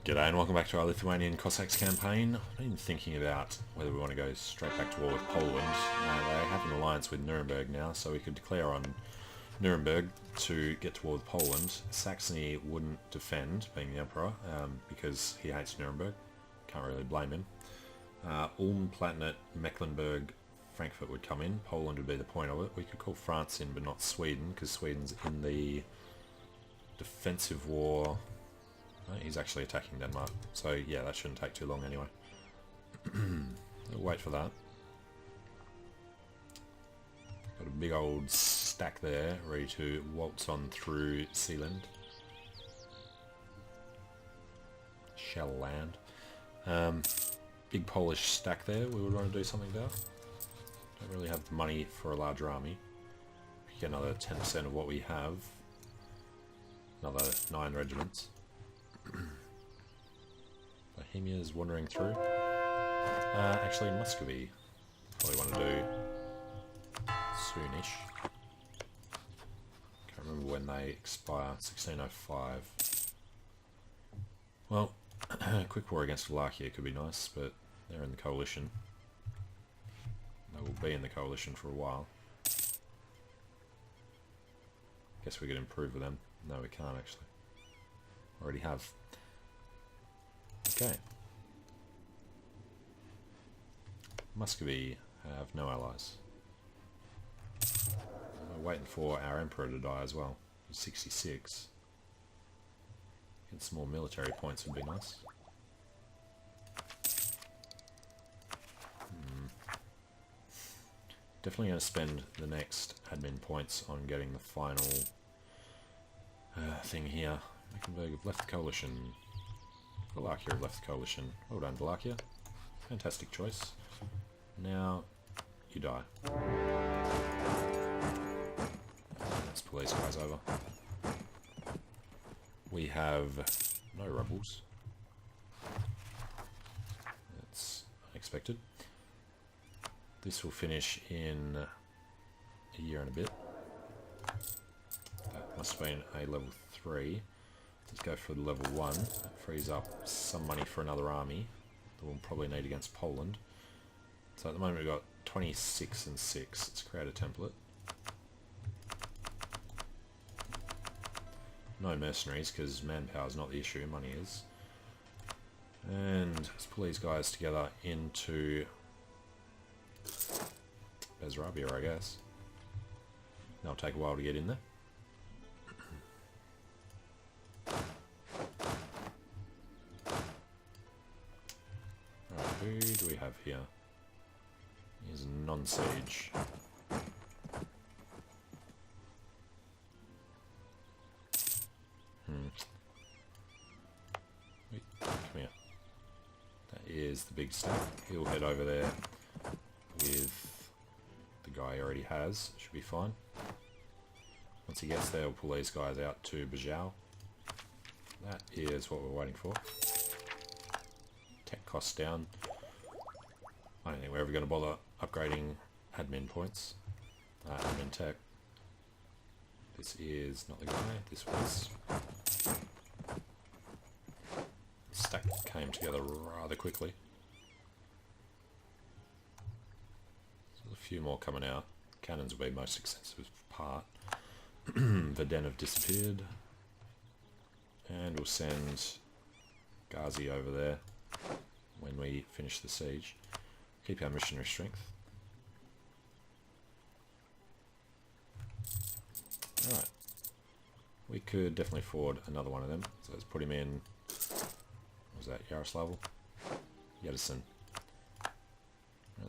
G'day and welcome back to our Lithuanian Cossacks campaign. I've been thinking about whether we want to go straight back to war with Poland. They have an alliance with Nuremberg now, so we could declare on Nuremberg to get to war with Poland. Saxony wouldn't defend, being the Emperor, because he hates Nuremberg. Can't really blame him. Ulm, Palatinate, Mecklenburg, Frankfurt would come in. Poland would be the point of it. We could call France in, but not Sweden, because Sweden's in the defensive war. He's actually attacking Denmark, so yeah, that shouldn't take too long anyway. We'll wait for that. Got a big old stack there, ready to waltz on through Sealand. Shell land. Big Polish stack there, we would want to do something about. Don't really have the money for a larger army. Get another 10% of what we have. Another 9 regiments. Bohemia's wandering through. Actually, Muscovy probably want to do soonish. Can't remember when they expire. 1605. Well, quick war against Wallachia could be nice, but they're in the coalition. They will be in the coalition for a while. Guess we could improve with them. No, we can't actually. Already have. Okay. Muscovy have no allies. We're waiting for our emperor to die as well. He's 66. Get some more military points would be nice. Definitely going to spend the next admin points on getting the final thing here. Mecklenburg have left the coalition. Wallachia have left the coalition. Well done, Wallachia. Fantastic choice. Now, you die. Let's pull these guys over. We have no rebels. That's unexpected. This will finish in a year and a bit. That must have been a level 3. Let's go for the level 1. That frees up some money for another army that we'll probably need against Poland. So at the moment we've got 26 and 6. Let's create a template. No mercenaries because manpower is not the issue, money is. And let's pull these guys together into Bessarabia, I guess. That'll take a while to get in there. Who do we have here? Here's a non-siege. Wait, come here. That is the big stack. He'll head over there with the guy he already has. Should be fine. Once he gets there, we'll pull these guys out to Bajau. That is what we're waiting for. Tech costs down. I don't think we're ever going to bother upgrading admin points. Admin tech. This is not the guy. This was. The stack came together rather quickly. So there's a few more coming out. Cannons will be most expensive part. Verden have disappeared. And we'll send Ghazi over there when we finish the siege. Keep our missionary strength. Alright. We could definitely afford another one of them. So let's put him in. What was that? Yaroslavl? Yedison.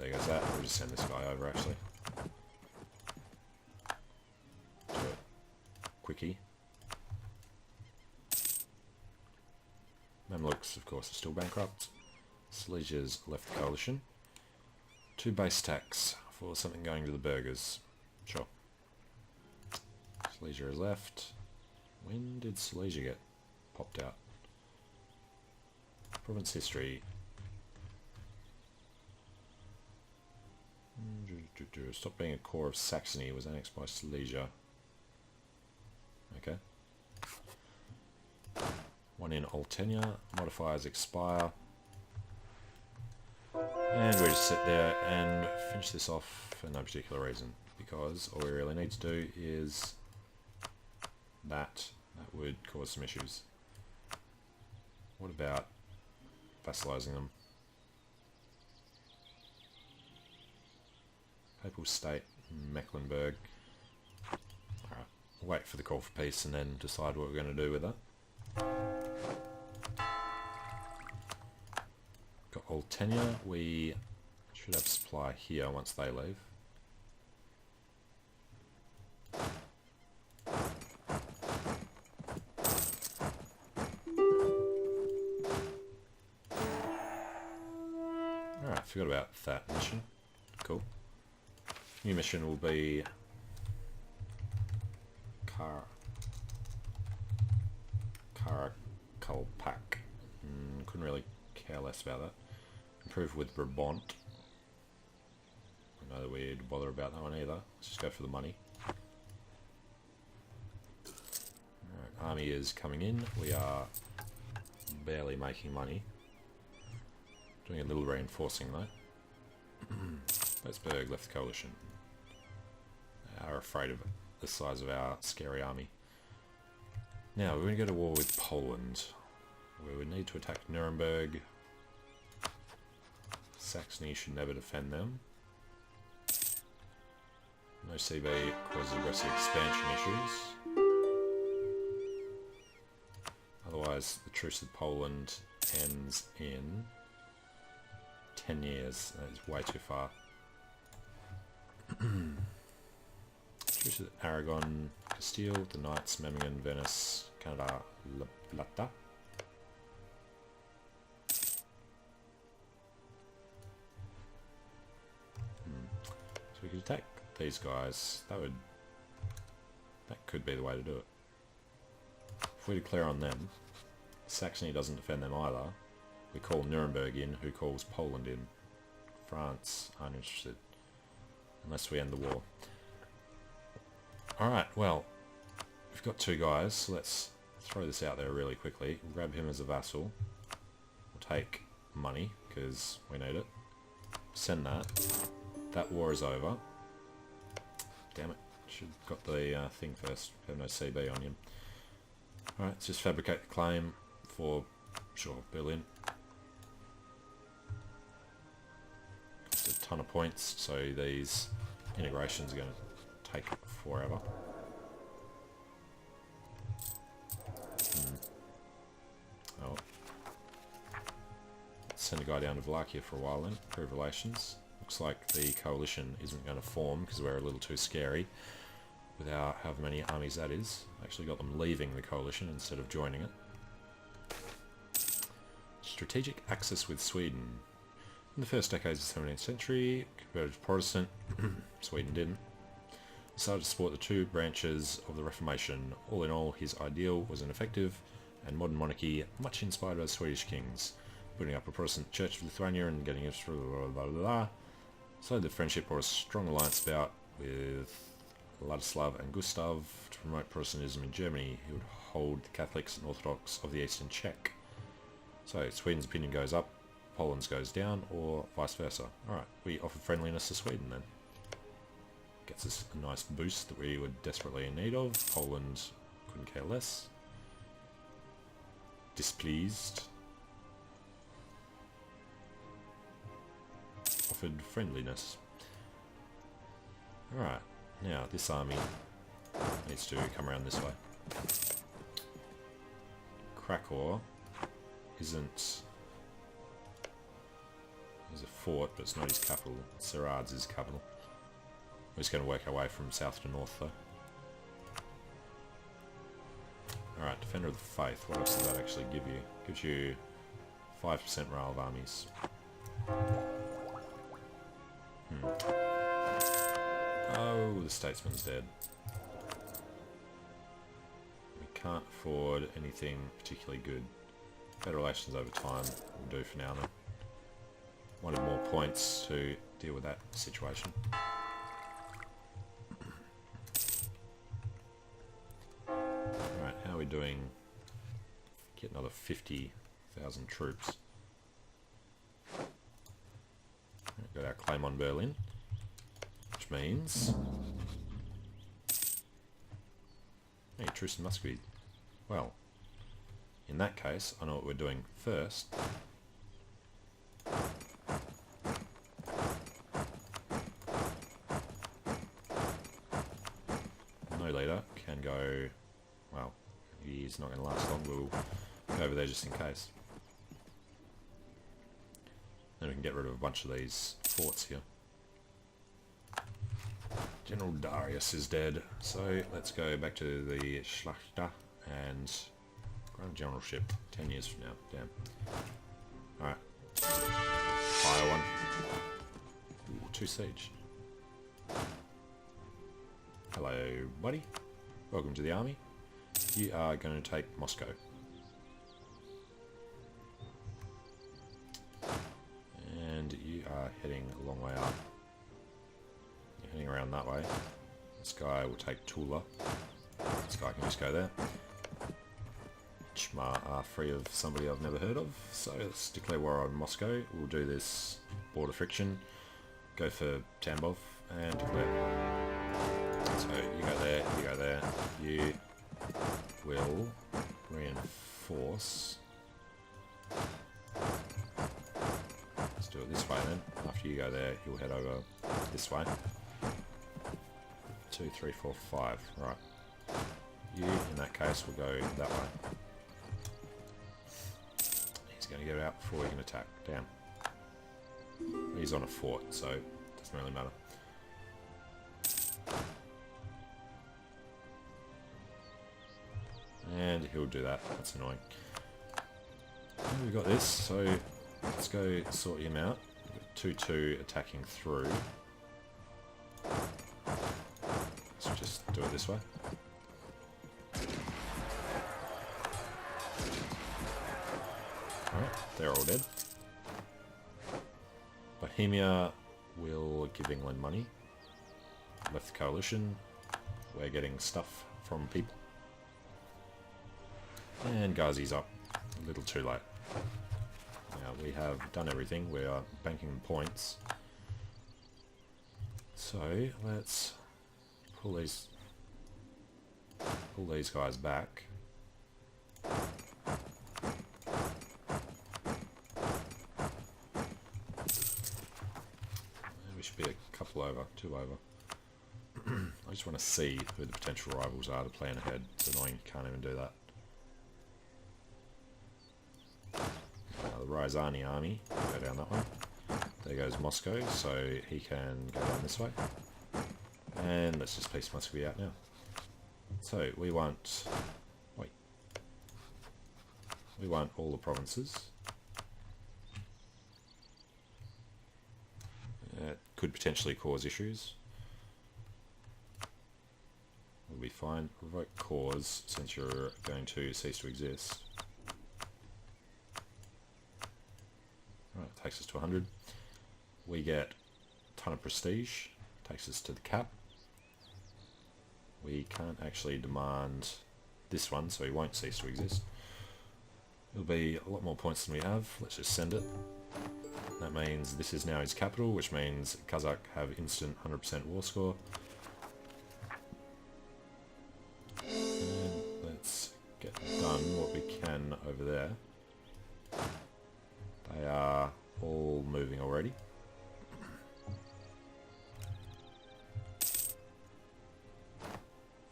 There goes that. We'll just send this guy over actually. Do it. Quickie. Mamluks, of course, are still bankrupt. Silesia's left the coalition. 2 base tax for something going to the burghers. Sure. Silesia is left. When did Silesia get popped out? Province history. Stopped being a core of Saxony. Was annexed by Silesia. Okay. One in Oltenia, modifiers expire. And we just sit there and finish this off for no particular reason, because all we really need to do is that would cause some issues. What about vassalizing them? Papal State, Mecklenburg. Alright, wait for the call for peace and then decide what we're going to do with that. Got Oltenia, we should have supply here once they leave. Alright, forgot about that mission. Cool. New mission will be Karakalpak. Couldn't really care less about that. Improve with Brabant. I know that we'd bother about that one either. Let's just go for the money. Alright, army is coming in. We are barely making money. Doing a little reinforcing though. Pittsburgh left the coalition. They are afraid of the size of our scary army. Now we're going to go to war with Poland. We would need to attack Nuremberg. Saxony should never defend them. No CB causes aggressive expansion issues. Otherwise the truce with Poland ends in 10 years. That is way too far. Truce with Aragon, Castile, the Knights, Memmingen, Venice, Canada, Lata. So we could attack these guys. That could be the way to do it. If we declare on them, Saxony doesn't defend them either. We call Nuremberg in, who calls Poland in. France aren't interested, unless we end the war. Alright, well, we've got two guys, so let's throw this out there really quickly. We'll grab him as a vassal. We'll take money, because we need it. Send that. That war is over. Damn it, should have got the thing first. We have no CB on him. Alright, let's just fabricate the claim for, sure, Berlin. Cost a ton of points, so these integrations are going to take forever. Oh. Let's send a guy down to Wallachia for a while then, improve relations. Looks like the coalition isn't going to form because we're a little too scary with our however many armies that is. Actually got them leaving the coalition instead of joining it. Strategic axis with Sweden. In the first decades of the 17th century, converted to Protestant, Sweden didn't. Decided to support the two branches of the Reformation. All in all, his ideal was an effective and modern monarchy, much inspired by the Swedish kings. Putting up a Protestant Church of Lithuania and getting it through blah blah blah. So the friendship brought a strong alliance about with Ladislav and Gustav to promote Protestantism in Germany. He would hold the Catholics and Orthodox of the Eastern Czech. So Sweden's opinion goes up, Poland's goes down, or vice versa. Alright, we offer friendliness to Sweden then. Gets us a nice boost that we were desperately in need of. Poland couldn't care less. Displeased. Offered friendliness. Alright, now this army needs to come around this way. Krakow isn't... There's a fort, but it's not his capital. Serad's his capital. We're just going to work our way from south to north though. Alright, Defender of the Faith. What else does that actually give you? Gives you 5% morale of armies. Oh, the Statesman's dead. We can't afford anything particularly good. Better relations over time will do for now then. Wanted more points to deal with that situation. Alright, how are we doing get another 50,000 troops. Got our claim on Berlin, which means... Hey, truce in Muscovy. Well, in that case, I know what we're doing first. No leader can go... Well, he's not going to last long. We'll go over there just in case. Then we can get rid of a bunch of these forts here. General Darius is dead, so let's go back to the Schlachter and Grand Generalship 10 years from now. Damn. Alright. Fire one. Ooh, 2 siege. Hello, buddy. Welcome to the army. You are going to take Moscow. And you are heading a long way up. You're heading around that way. This guy will take Tula. This guy can just go there. Chma are free of somebody I've never heard of. So let's declare war on Moscow. We'll do this border friction. Go for Tambov and declare. So you go there, you go there. You will reinforce. Let's do it this way then. After you go there, you'll head over this way. 2, 3, 4, 5. Right. You, in that case, will go that way. He's going to get out before he can attack. Damn. He's on a fort, so it doesn't really matter. And he'll do that. That's annoying. And we've got this, so let's go sort him out. 2-2 attacking through. Let's just do it this way. Alright, they're all dead. Bohemia will give England money. Left the coalition. We're getting stuff from people. And Ghazi's up. A little too late. Now we have done everything. We are banking points. So let's pull these guys back. We should be a couple over, 2 over. I just want to see who the potential rivals are to plan ahead. It's annoying you can't even do that. The Ryazani army, go down that way. There goes Moscow, so he can go down this way. And let's just piece Muscovy out now. So we want... Wait. We want all the provinces. It could potentially cause issues. We'll be fine. Revoke cause since you're going to cease to exist. Right, takes us to 100. We get a ton of prestige. Takes us to the cap. We can't actually demand this one, so he won't cease to exist. It'll be a lot more points than we have. Let's just send it. That means this is now his capital, which means Kazakh have instant 100% war score. And let's get done what we can over there. They are all moving already.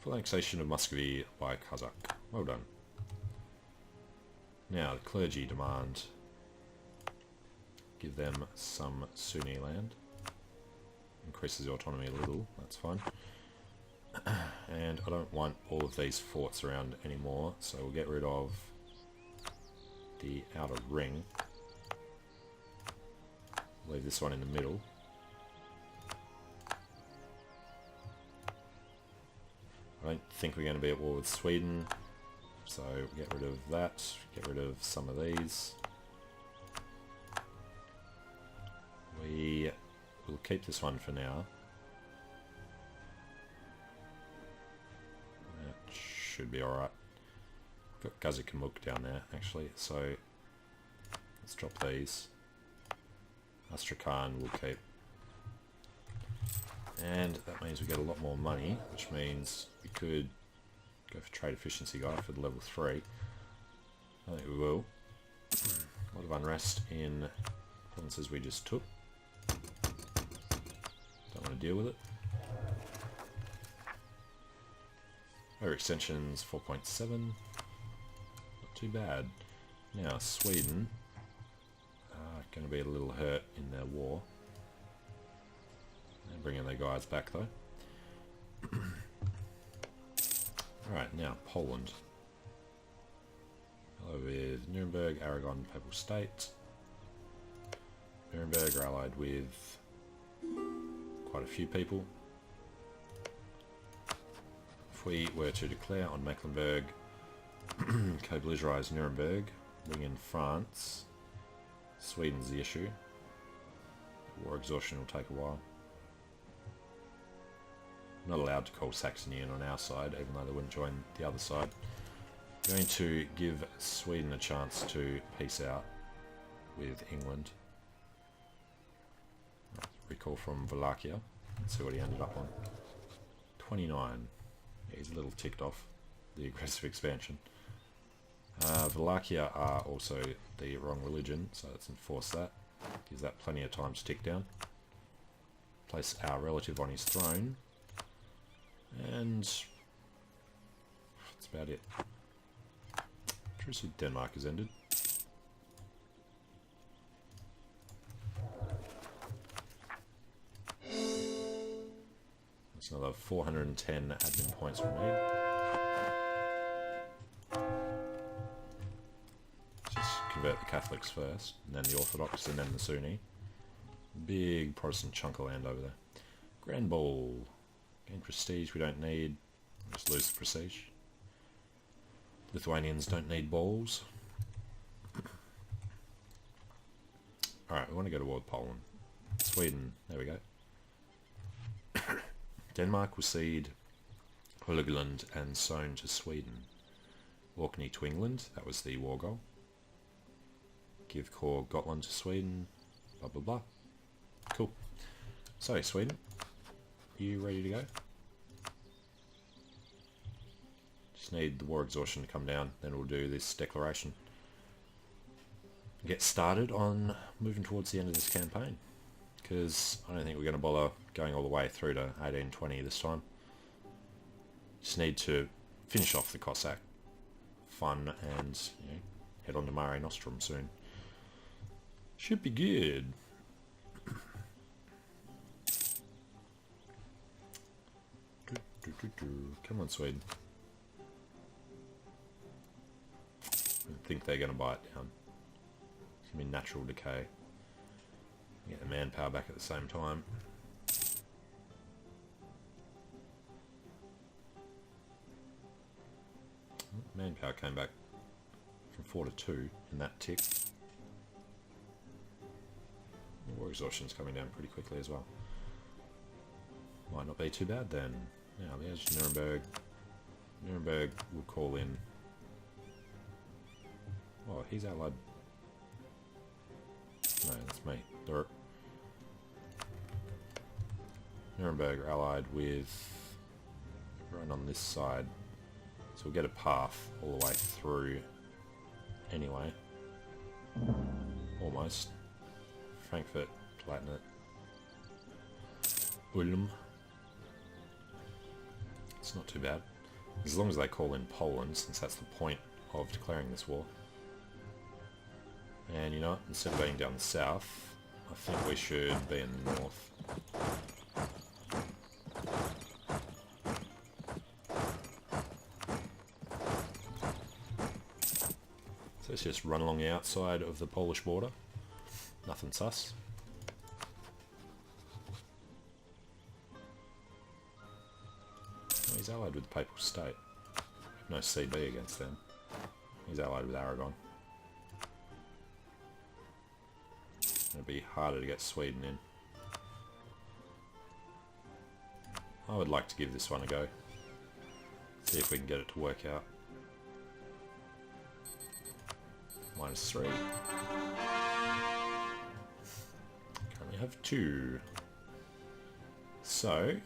Full annexation of Muscovy by Kazakh. Well done. Now the clergy demand give them some Sunni land. Increases the autonomy a little, that's fine. And I don't want all of these forts around anymore, so we'll get rid of the outer ring. Leave this one in the middle. I don't think we're going to be at war with Sweden, so get rid of that, get rid of some of these. We will keep this one for now. That should be alright. Got Gazikamuk down there actually, so let's drop these. Astrakhan will keep. And that means we get a lot more money, which means we could go for trade efficiency guy for the level 3. I think we will. A lot of unrest in provinces we just took. Don't want to deal with it. Overextensions 4.7. Not too bad. Now Sweden are going to be a little hurt in their war. They're bringing their guys back though. Alright, now Poland. Hello with Nuremberg, Aragon, Papal State. Nuremberg are allied with quite a few people. If we were to declare on Mecklenburg, co-belligerize Nuremberg, bring in France, Sweden's the issue. War exhaustion will take a while. Not allowed to call Saxony in on our side, even though they wouldn't join the other side. Going to give Sweden a chance to peace out with England. Recall from Wallachia. Let's see what he ended up on. 29. Yeah, he's a little ticked off the aggressive expansion. Wallachia are also the wrong religion, so let's enforce that. Gives that plenty of time to tick down. Place our relative on his throne. And that's about it. Truce with Denmark has ended. That's another 410 admin points we need. Just convert the Catholics first, and then the Orthodox, and then the Sunni. Big Protestant chunk of land over there. Grand Ball. Gain prestige we don't need. Just lose the prestige. Lithuanians don't need balls. Alright, we want to go to war with Poland. Sweden, there we go. Denmark will cede Holugaland and Soane to Sweden. Orkney to England, that was the war goal. Give core Gotland to Sweden, blah blah blah. Cool. So, Sweden, you ready to go? Just need the war exhaustion to come down, then we'll do this declaration. Get started on moving towards the end of this campaign, because I don't think we're going to bother going all the way through to 1820 this time. Just need to finish off the Cossack fun and, you know, head on to Mare Nostrum soon. Should be good. Come on, Sweden. I think they're going to buy it down. It's going to be natural decay. Get the manpower back at the same time. Manpower came back from 4 to 2 in that tick. War exhaustion's coming down pretty quickly as well. Might not be too bad then. Now there's Nuremberg. Nuremberg will call in. Oh, he's allied. No, that's me. Nuremberg are allied with everyone on this side. So we'll get a path all the way through anyway. Almost. Frankfurt, Palatinate, Ulm. It's not too bad. As long as they call in Poland, since that's the point of declaring this war. And you know what? Instead of being down the south, I think we should be in the north. So let's just run along the outside of the Polish border. Nothing sus. He's allied with the Papal State. No CB against them. He's allied with Aragon. It'll be harder to get Sweden in. I would like to give this one a go. See if we can get it to work out. -3. Currently have 2. So,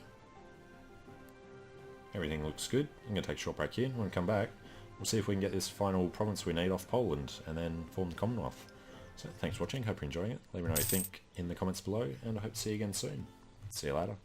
everything looks good. I'm going to take a short break here. When we come back, we'll see if we can get this final province we need off Poland and then form the Commonwealth. So thanks for watching, hope you're enjoying it. Let me know what you think in the comments below, and I hope to see you again soon. See you later.